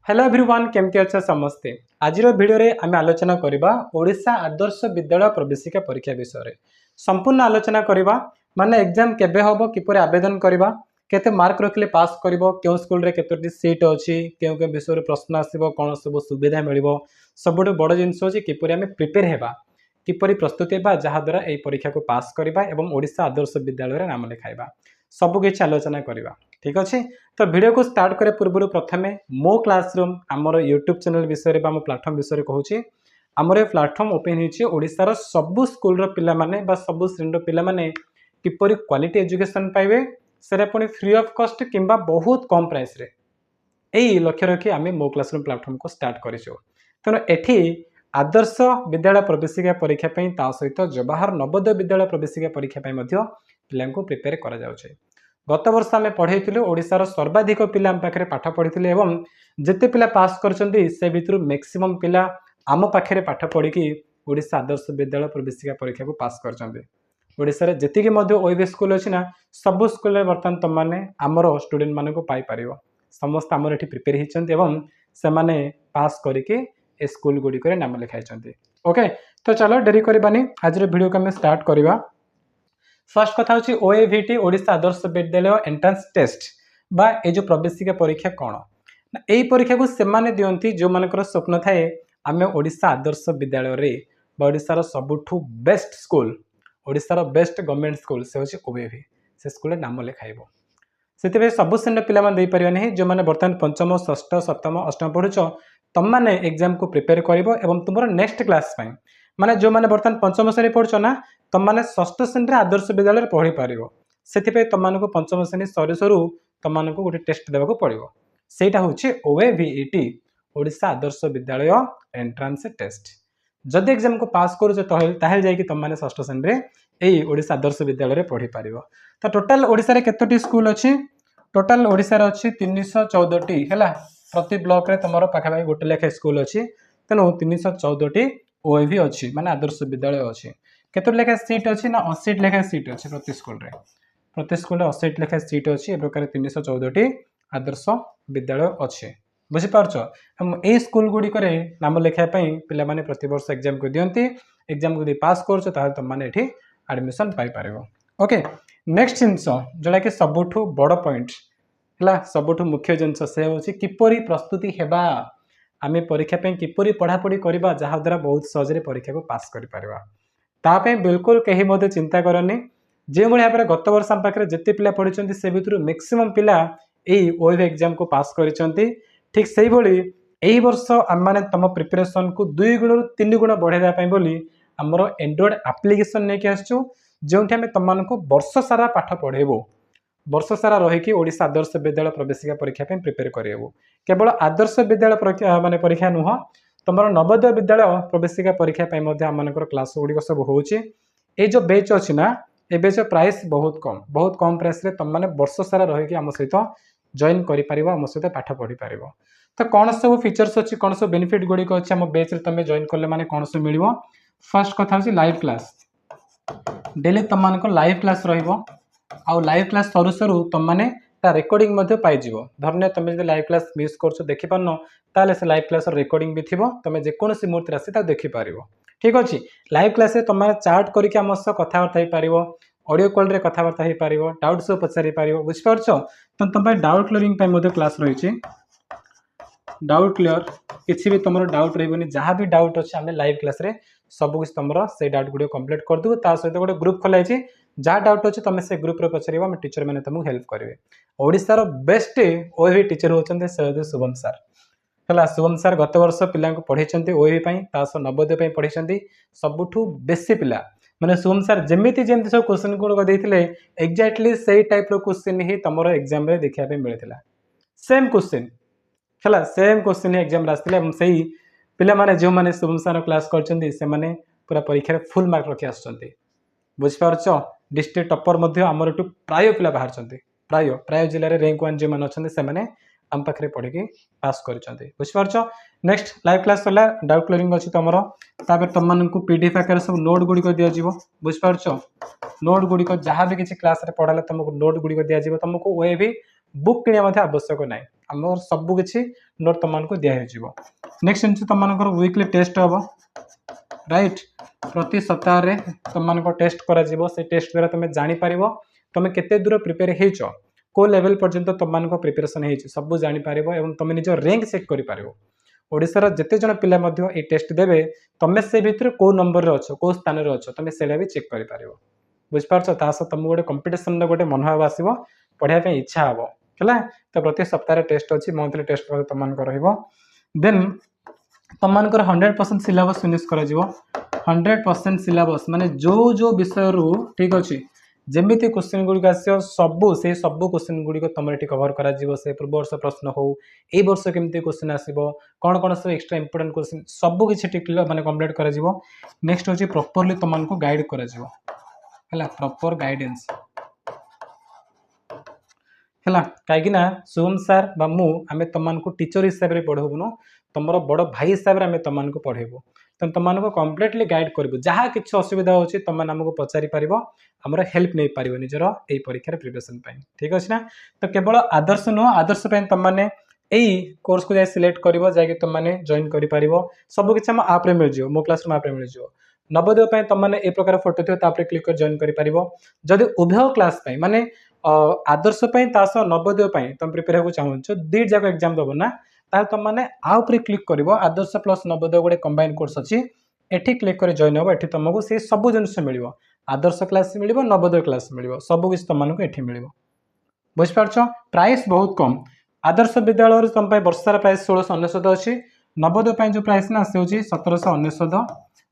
Hello everyone केमती अच्छा समस्ते आज भिडियो रे आम आलोचना करबा ओडिशा आदर्श विद्यालय प्रवेशिका परीक्षा विषय रे संपूर्ण आलोचना करबा माने एग्जाम केबे होबो किपरि आवेदन करबा केते मार्क रखले पास करबो केउ स्कूल रे केतोटी सीट अछि केउ के विषय रे प्रश्न आसीबो कोन सब सुविधा मिलिबो सबुठ बड़ जिंस अछि किपरि आम प्रिपेयर हेबा किपरि प्रस्तुत हेबा जहा द्वारा एई परीक्षा को पास करबा एवं ओडिशा आदर्श विद्यालय रे नाम लिखाइबा सब किछि आलोचना करबा ठीक अछि। तो वीडियो को स्टार्ट करे पूर्व प्रथमे मो क्लासरूम आमर यूट्यूब चैनल विषय में प्लाटफर्म विषय कहूँ आमर प्लाटफर्म ओपन होती ओडिशार सबु स्कूल पिला माने बा सबु श्रेणी पिला माने किपरि क्वालिटी एजुकेशन पाइबे सेरा पुणी फ्री ऑफ कॉस्ट किंबा बहुत कम प्राइस रे यही लक्ष्य रखी आम मो क्लासरूम प्लाटफर्म को स्टार्ट करिसो। तेणु एठी आदर्श विद्यालय प्रवेशिका परीक्षा ता सहित जवाहर नवोदय विद्यालय प्रवेशिका परीक्षा पिला प्रिपेयर करा जाउछे। गत वर्ष आम पढ़े ओडिशार सर्वाधिक पिला आम पाखे पाठ पढ़ी एवं जिते पिला पास करछंती से भितर मैक्सिमम पिला आम पाखे पाठ पढ़ी ओडिशा आदर्श विद्यालय प्रवेशिका परीक्षा को पास करछंती। ओडिशा रे जेतिकी मध्ये ओएबी स्कूल अछि ना सब स्कूल रे वर्तमान तुम माने हमर स्टूडेंट माने को पाई परिबो समस्त हमर एठी प्रिपेयर हिचंती एवं से माने पास करके ए स्कूल गुडी करे नाम लिखाइचंती। ओके तो चलो देरी करबानी आज रे वीडियो को हम स्टार्ट करबा। फर्स्ट कथा होची ओएवीटी ओडिशा आदर्श विद्यालय एंट्रांस टेस्ट बा ए जो प्रवेशिका परीक्षा कोन ना एई परीक्षा को सेमाने दियंती जो मानकर स्वप्न थाए आमे ओडिशा आदर्श विद्यालय रे बा ओडिशार सबुठु बेस्ट स्कूल ओडिशार बेस्ट गवर्नमेंट स्कूल से होची ओएवी से स्कूल रे नाम लिखाइबो सेते सब श्रेणी पिला मान दे परिबा नहीं जो माने वर्तमान पंचम षष्ठ सप्तम अष्टम पढुछ तुम माने एग्जाम को प्रिपेयर करिवो एवं तुमरो नेक्स्ट क्लास पई माने जो माने वर्तमान पंचम श्रेणी पढुछ ना तुम माने षष्ठ श्रेणी आदर्श विद्यालय पढ़ी पारिबो सेति तुम मानको पंचम श्रेणी सरी सरू तुम मानको गोटे टेस्ट देबाको पड़िबो सेटा होची ओएवीईटी ओडिशा आदर्श विद्यालय एंट्रांस टेस्ट जदि एग्जाम को पास करू ताहेल जाई कि तुम माने षष्ठ श्रेणी रे एई ओडिशा आदर्श विद्यालय रे पढ़ी पारिबो। तो टोटल ओडिशा रे केतोटी स्कूल अछि टोटल ओडिशा रे अछि 314 टी हैला प्रति ब्लॉक रे तमरो पाखा पाखी गोटे लेखा स्कूल अछि तेनो 314 टी ओएवी अछि माने आदर्श विद्यालय अछि। केतो लेखा सीट अछि ना 80 लेखा सीट अछि प्रति स्कूल रे 80 लेखा सीट अछि ए प्रकार 314 टी आदर्श विद्यालय अछि बुझि पारछो। हम ए स्कूल गुडी करे नाम लेखा पई पिला माने प्रति वर्ष एग्जाम को दियंती एग्जाम को दे पास करछो ताहा त माने एठी एडमिशन पाई पारिबो। ओके नेक्स्ट जिंस जोला कि सबुठु बड़ पॉइंट हला सबुठु मुख्य जिंस से होछि किपरि प्रस्तुति हेबा आमे परीक्षा पे किपरि पढ़ा पढ़ी करबा जहा द्वारा बहुत सहज रे परीक्षा को पास करि पारिबा तापे बिल्कुल कहीं मते चिंता करनी जे भली भाबरे गत वर्ष हम पाखरे जत्ते पिला पढिचंती से भितरु मैक्सिमम पिला एई ओएवी एग्जाम को पास करिचंती ठीक सेही भली एही वर्ष हम माने तम प्रिपरेशन को 2 गुण 3 गुण बढ़ेदा पई बोली हमरो एंड्रॉइड एप्लीकेशन ने के आछू जोंठी हमें तमन को वर्ष सारा पाठ पढेबो वर्ष सारा रही कि ओडिशा आदर्श विद्यालय प्रवेशिका परीक्षा पे प्रिपेयर करियबो केवल आदर्श विद्यालय परीक्षा माने परीक्षा नुह तमरो नवोदय विद्यालय प्रवेशिका परीक्षा पे मध्ये हमनकर क्लास गुडी सब होउची ए जो बैच अछि ना ए बैच प्राइस बहुत कम प्राइस रे तम माने वर्ष सारा रही कि हम सहित जॉइन करि परिबो हम सहित पाठ पढी परिबो। तो कौन सब फीचर्स अच्छी कौन सब बेनिफिट गुड़ी अच्छे आम बैच रे तुम जॉइन कले माने कौन सब मिलिबो। फर्स्ट कथा होची लाइव क्लास डेली तुम मान को लाइव क्लास रहिबो आउ लाइव क्लास सरू सरू तुम माने ता रिकॉर्डिंग मध्ये पाई जिवो धरने तुम जे लाइव क्लास मिस करछो देखि पारनो ताले से लाइव क्लास रिकॉर्डिंग भी थिबो तुम जे कोन सी मुहूर्त रासी ता देखि पारिबो ठीक अछि। लाइव क्लास रे तुम चार्ट करके हम सब कथा वार्ता ही पारिबो ऑडियो कॉल रे कथा वार्ता ही पारिबो डाउट सब पचारि पारिबो बुझ परछो। तो तुम डाउट क्लियरिंग पे मध्ये क्लास रहिछि डाउट क्लियर किसी भी तुम डाउट रही जहाँ भी डाउट अच्छे आम लाइव क्लास रे सब कुछ तुम से डाउट गुड कंप्लीट कर देबू ता सहित गोटे ग्रुप खोला है जहाँ डाउट अच्छे तुम से ग्रुप रे पचार आम टीचर मैंने तुमको हेल्प करेंगे। ओडिशार बेस्ट ओएवी टीचर होचंते से शुभम सार है शुभम सार गत वर्ष पिला पढ़े ओएवी नवोदय पढ़े सबुठु बेसी पिला माने शुभम सार जमीती जमी सब क्वेश्चन गुड़ देते एक्जाक्टली से टाइप क्वेश्चन ही तुम एग्जाम रे देखा मिलता सेम क्वेश्चन है सेम क्वेश्चन ही एग्जाम आसला सही पिला माने जो माने शुभम सार क्लास करछंती से माने पूरा परीक्षा रे फुल मार्क रखी आछंती बुझ पारछो। डिस्ट्रिक्ट टॉपर मध्ये हमर टू प्राय पिला बाहर छंती प्राय जिल्ला रे रैंक 1 जे माने अछंती से माने हम पाखरे पढ़ी के पास करछंती बुझ पारछो। नेक्स्ट लाइव क्लास चला डाउट क्लियरिंग अछि तमरो तापर तम मानन को पीडीएफ आकार सब नोट गुडी को दिया जिवो बुझ पारछो नोट गुडी को जहां भी किछि क्लास रे पढाले तुमको नोट गुडी को दिया जिवो तुमको ओए भी बुक किनिया मध्ये आवश्यक नाही आम सब किसी नोट तुमको दिज्व। नेक्स्ट जिन तुम वीकली टेस्ट हम राइट प्रति सप्ताह रे तुम टेस्ट कर टेस्ट द्वारा तुम जापर तुम केते दूर प्रिपेयर हो को लेवल पर्यंत तुम प्रिपेरेसन हो सब जापर और तुम निज रैंक चेक कर ओडिशार जेते जन पिला ये टेस्ट देवे तुम से भितर को नंबर रे अच्छो को स्थान रे अच्छो तुम से भी चेक कर बुझिपार तास तुम गोटे कंपिटिशन गोटे मनोभाव आसो पढ़ाई इच्छा हम है। तो प्रति सप्ताह टेस्ट अच्छी मंथली टेस्ट तुम देन तुम 100% सिलेबस फिनिश कर 100% सिलेबस माने जो विषय रू ठीक अच्छे जमीती क्वेश्चन गुड़िक आसो सबू से सबू क्वेश्चन गुड़िक तुम ये कवर कर पूर्व वर्ष प्रश्न हो ए वर्ष केमती क्वेश्चन आसो कौन कौन सब एक्सट्रा इंपोर्टेंट क्वेश्चन सबू किसी माने कंप्लीट कर नेक्स्ट हूँ प्रॉपर्ली तुमको गाइड कर प्रॉपर गाइडेंस है कहीं शुभम सार बा मु आमे तुमको टीचर हिसाब से पढ़ाबुनु तुम बड़ भाई हिसाब से तुमको पढ़ेबू तो तुमको कम्प्लीटली गाइड करूँ जहाँ किसी असुविधा होची तुम आमको पचारि पार आमर हेल्प नहीं पार निजर यही परीक्षार प्रिपरेशन ठीक अच्छे ना। तो केवल आदर्श नुह आदर्श तुमने यही कोर्स को जाए सिलेक्ट कर तुमने जॉइन कर सबकि आम आप्रे मिल जाओ मो क्लासरूम आप्रे मिल जाओ नवोदय तुमने ए प्रकार फोटो थी क्लिक कर जॉइन कर जदि उभय क्लास माने आदर्श सह नवोदय तुम प्रिपेयर होगा चाहो दी जाक एग्जाम दब ना ताल तुमने आउे क्लिक कर आदर्श प्लस नवोदय गोटे कंबाइन कोर्स अच्छी एठी क्लिक कर जॉइन हम एठी तुमको से सब जिन मिल आदर्श क्लास मिल नवोदय क्लास मिल सब किसी तुमको ये मिल बुझिपार प्राइस बहुत कम आदर्श विद्यालय तुम वर्षार प्राइस 1699 अच्छी नवोदय जो प्राइस ना से 1799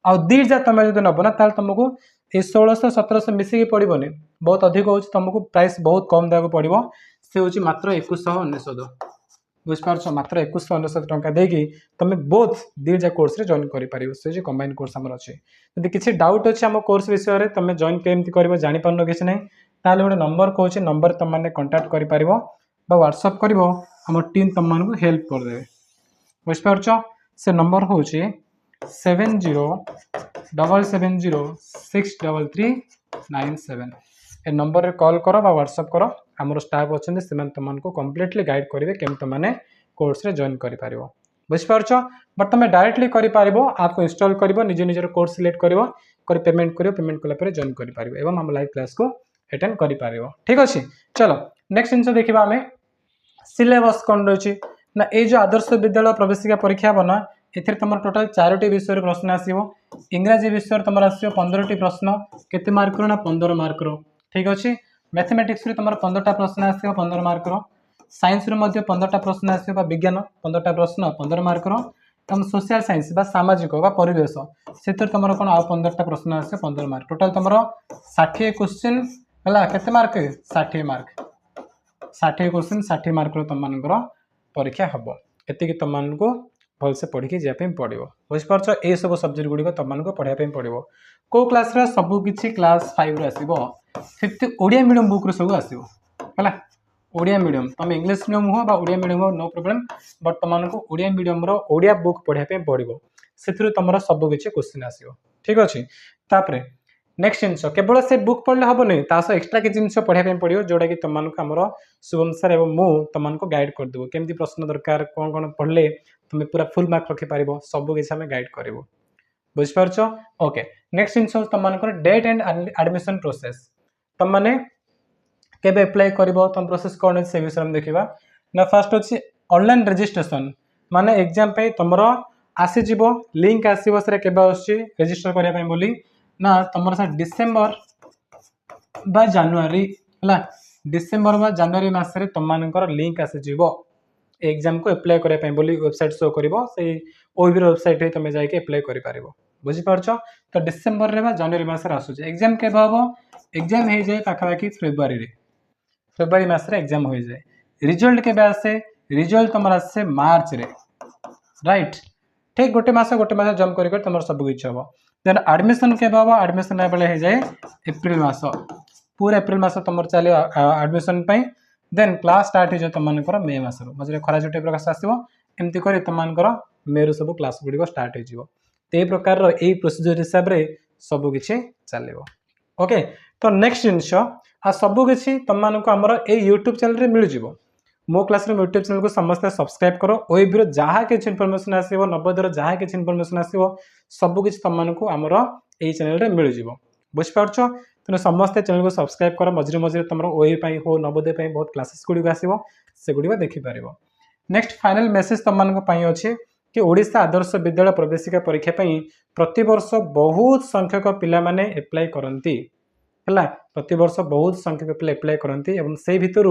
आ दी जा तुम जो नब ना तुमको ये 1600-1700 मिसिकी पड़ोनी बहुत अधिक हो तुमको प्राइस बहुत कम देवाक पड़ो से हूँ मात्र 2199 बुझिपार मात्र 2199 टंका देकी तुम बोथ दीजा कोर्स रे जॉइन कर से कंबाइन कोर्स आम अच्छे यदि किसी डाउट अच्छे आम कोर्स विषय में तुम जॉइन केमती कर जापर किसी ना ताले गोटे नंबर कौच नंबर तुमने कंटाक्ट कर व्हाट्सअप कर आम टीम तुमको हेल्प करदे बुझिपार से नंबर हूँ 7077063397 ए नंबर रे कॉल करो व्हाट्सअप करो आमर स्टाफ अच्छे से तुमको कम्प्लीटली गाइड करेंगे केम तुमने कोर्स रे जॉइन कर बुझिपार बट तुम डायरेक्टली कर आप इंस्टॉल कर निज निजर कोर्स सिलेक्ट कर पेमेंट कला जॉइन कर आम लाइव क्लास को अटेंड कर ठीक अच्छे। चलो नेक्स्ट जिन देखा आम सिलेबस कौन रही ना ये जो आदर्श विद्यालय प्रवेशिका परीक्षा बना एथिर तुम टोटाल 4टी विषय प्रश्न आसो इंग्राजी विषय तुम आसो 15टी प्रश्न केते मार्क ना 15 मार्क ठीक अच्छे। मैथमेटिक्स तुम 15टा प्रश्न आसो 15 मार्क साइंस 15टा प्रश्न आसो विज्ञान 15टा प्रश्न 15 मार्क तुम सोशल साइंस सामाजिक परिवेश से तुम कौन आउ 15टा प्रश्न आसो 15 मार्क टोटाल तुम 60 क्वेश्चन है केते मार्क 60 मार्क 60 क्वेश्चन 60 मार्क तुम परीक्षा हम एति तुमको भलसे पढ़ी जावाई पड़ो बुझिपार ये सब सब्जेक्ट गुड़िक तुमको पढ़ाई पड़ो कौ क्लास सबकि क्लास 5 रू आसो 5th ओडिया मीडियम बुक रू सब आसो है ओडिया मीडियम तुम इंग्लिश मीडियम हो ओडिया मीडियम हो नो प्रॉब्लम बट तुमको ओडिया मीडियम ओडिया बुक पढ़ाई पड़ो से तुम सबकि क्वेश्चन आसो ठीक अच्छे। तापर नेक्स्ट जिन केवल से बुक पढ़ले हेनी तास एक्सट्रा किसी जिन पढ़ाई पड़ो जोटा कि तुमको आमर शुभम सर एवं मु तुमको गाइड करदेव केमती प्रश्न दरकार कौन कौन पढ़ले तुम पूरा फुल मार्क रखिपार सब किसी आम गाइड कर बुझिपार ओके। नेक्स्ट जिन तुम डेट एंड एडमिशन प्रोसेस तुमने केबे अप्लाई कर तुम प्रोसेस कौन से विषय में देखा ना फास्ट अच्छी ऑनलाइन रजिस्ट्रेशन माने एग्जाम पे तुम आसीज लिंक आसो से रजिस्टर करने बोली ना तुम सर डिसेम्बर बा जानुआरी है डिसेम्बर बा जानुआरी मसरे तुमर लिंक आसीज एग्जाम को अप्लाई करने बोली वेबसाइट शो कर ओबीर वेबसाइट तुम जाके अप्लाई कर बुझिपार तो डिसेम्बर में जानुआरी मसरे आसूँ एग्जाम के हम एग्जाम हो जाए पाखापाखि फेब्रुआरी मसरे एग्जाम हो जाए रिजल्ट के आसे रिजल्ट तुम आसे मार्च रे राइट ठीक गोटे मास जम कर तुम सब किसी हम देन एडमिशन के हम एडमिशन बेले हो जाए एप्रिल मास पूरा एप्रिल मास तुम चलो एडमिशन देन क्लास स्टार्ट हो तुमको मे मस मझे खरा छुट्टी प्रकाश आसो एमती कर तुमको मे रु सब क्लास गुड़िक स्टार्ट हो ये प्रकार यही प्रोसीजर हिसाब से सबकि चलो ओके। तो नेक्स्ट जिन आ सबकि तुमको आमर ये यूट्यूब चैनल मिल जाव मो क्लासरूम यूट्यूब चैनल को समस्त सब्सक्राइब करो ओएबी जहाँ किसी इनफॉरमेशन आसो नवोदय जहाँ किसी इनफॉरमेशन आसो सबकि तुमको आमर यही चैनल मिल जाव बुझिपारछ तेना समस्ते चैनल को सब्सक्राइब कर मझे मझे तुम ओए हो नवोदय बहुत क्लासेस गुड़िक आसो से गुड़िक देखिपार। नेक्स्ट फाइनल मेसेज तुम अच्छे कि ओडिशा आदर्श विद्यालय प्रवेशिका परीक्षा प्रति वर्ष बहुत संख्यक पिला माने एप्लाई करती है प्रति वर्ष बहुत संख्यक पिला एप्लाई करती से भितर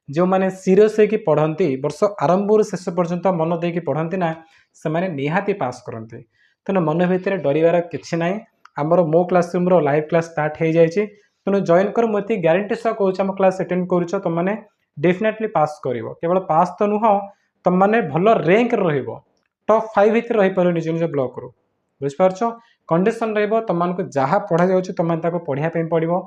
जो मैंने सीरियस होगी पढ़ती वर्ष आरंभ शेष पर्यंत मन देकी पढ़ती ना से मैंने निहाती पास करते तेणु मन भितर डर किसी ना आमर मो क्लासरूम लाइव क्लास स्टार्ट हो जाए तेणु जॉइन कर मुझे ग्यारंटी सह कौच आम क्लास अटेंड करुच तुम मैंने डेफिनेटली पास कर केवल पास तो नुह तुम मैंने भल रैंक टॉप 5 भितर रही पार निज निज ब्लॉक रू बुझिपारछ कंडीशन तुमको जहाँ पढ़ा जाऊँ तुम पढ़ाई पड़ो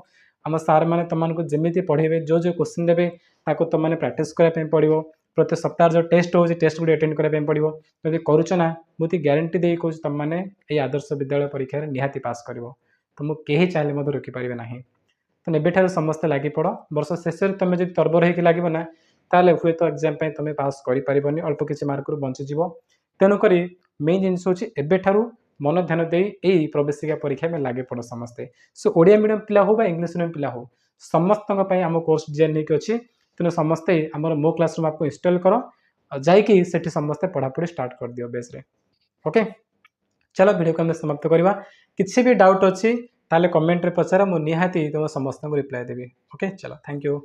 आम सार मैंने तुमको जमी पढ़ेबे जो क्वेश्चन देवे तुमने प्रैक्टिस करने पड़ो प्रति सप्ताह जो टेस्ट हो टेस्ट गुड़ी अटेंड करने पड़ो जब करुच ना मुझे ग्यारंटी दे कौच तुम मैंने ये आदर्श विद्यालय परीक्षा निहाती पास कर तुमको कहीं चाहिए रोकीपर ना तो एबेठार समस्ते लगी पड़ वर्ष शेष तुम जो तरबर होकर लगे ना ताले हुए तो एग्जाम तुम पास कर अल्प किसी मार्क बंचीज तेणुक मेन जिन हूँ एबेठारू मन ध्यान दे यही प्रवेशिका परीक्षा में लगे पड़ समस्ते सो ओडिया मीडियम पिला हो इंग्लिश मीडियम पिला हो समस्त आम कोर्स डिजाइन नहीं अच्छी तेणु समस्ते आम मो क्लासरूम आपको इंस्टॉल कर जाकि सेठी समस्ते पढ़ापढ़ी स्टार्ट कर दियो बेस रे ओके। चलो वीडियो को हम समाप्त करवा किसी भी डाउट अच्छी ताले कमेंट रे पचार मुझे निहाती तुम समस्त को रिप्लाई देवी ओके। चलो थैंक यू।